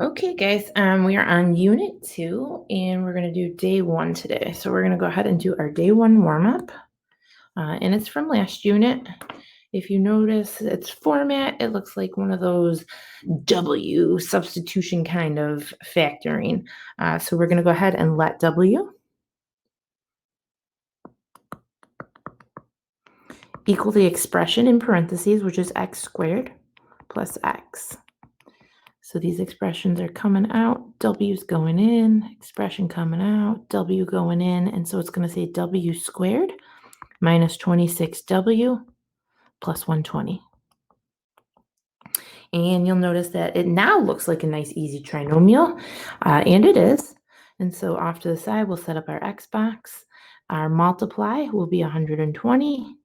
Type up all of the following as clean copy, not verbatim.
Okay, guys, we are on unit 2 and we're going to do day 1 today. So we're going to go ahead and do our day 1 warm-up. And it's from last unit. If you notice its format, it looks like one of those W substitution kind of factoring. So we're going to go ahead and let W equal the expression in parentheses, which is x squared plus x. So these expressions are coming out, W's going in, expression coming out, W going in, and so it's going to say W squared minus 26W plus 120. And you'll notice that it now looks like a nice easy trinomial, and it is. And so off to the side, we'll set up our X box. Our multiply will be 120,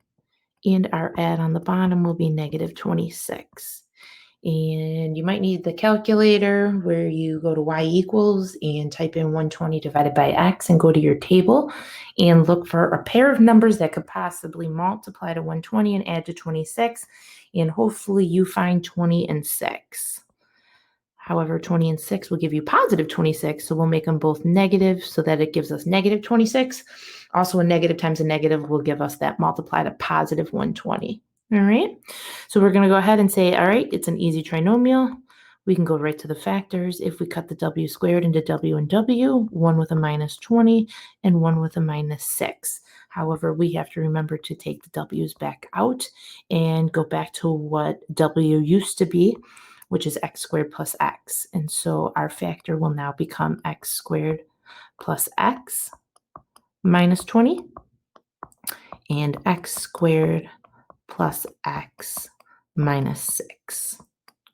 and our add on the bottom will be negative 26. And you might need the calculator where you go to y equals and type in 120 divided by x and go to your table and look for a pair of numbers that could possibly multiply to 120 and add to 26. And hopefully you find 20 and 6. However, 20 and 6 will give you positive 26, so we'll make them both negative so that it gives us negative 26. Also, a negative times a negative will give us that multiply to positive 120. All right, so we're going to go ahead and say, all right, it's an easy trinomial. We can go right to the factors. If we cut the W squared into W and W, one with a minus 20 and one with a minus 6. However, we have to remember to take the W's back out and go back to what W used to be, which is x squared plus x. And so our factor will now become x squared plus x minus 20 and x squared plus x minus 6.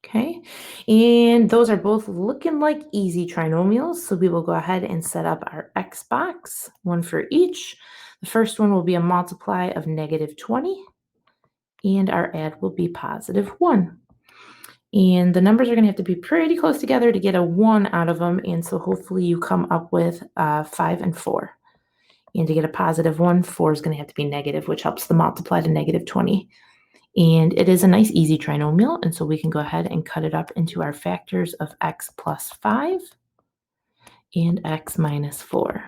Okay, and those are both looking like easy trinomials. So we will go ahead and set up our X box, one for each. The first one will be a multiply of negative 20, and our add will be positive 1. And the numbers are going to have to be pretty close together to get a 1 out of them. And so hopefully you come up with 5 and 4. And to get a positive 1, 4 is going to have to be negative, which helps the multiply to negative 20. And it is a nice easy trinomial. And so we can go ahead and cut it up into our factors of x plus 5 and x minus 4.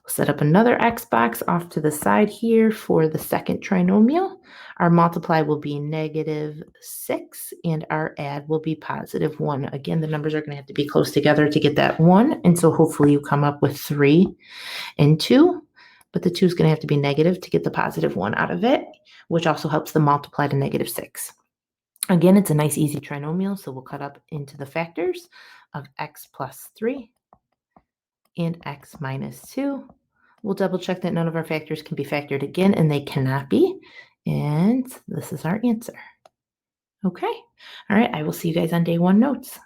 We'll set up another X box off to the side here for the second trinomial. Our multiply will be negative 6 and our add will be positive 1. Again, the numbers are going to have to be close together to get that 1. And so hopefully you come up with 3 and 2. But the 2 is going to have to be negative to get the positive 1 out of it, which also helps the multiply to negative 6. Again, it's a nice easy trinomial, so we'll cut up into the factors of x plus 3 and x minus 2. We'll double check that none of our factors can be factored again, and they cannot be. And this is our answer. Okay. All right. I will see you guys on day 1 notes.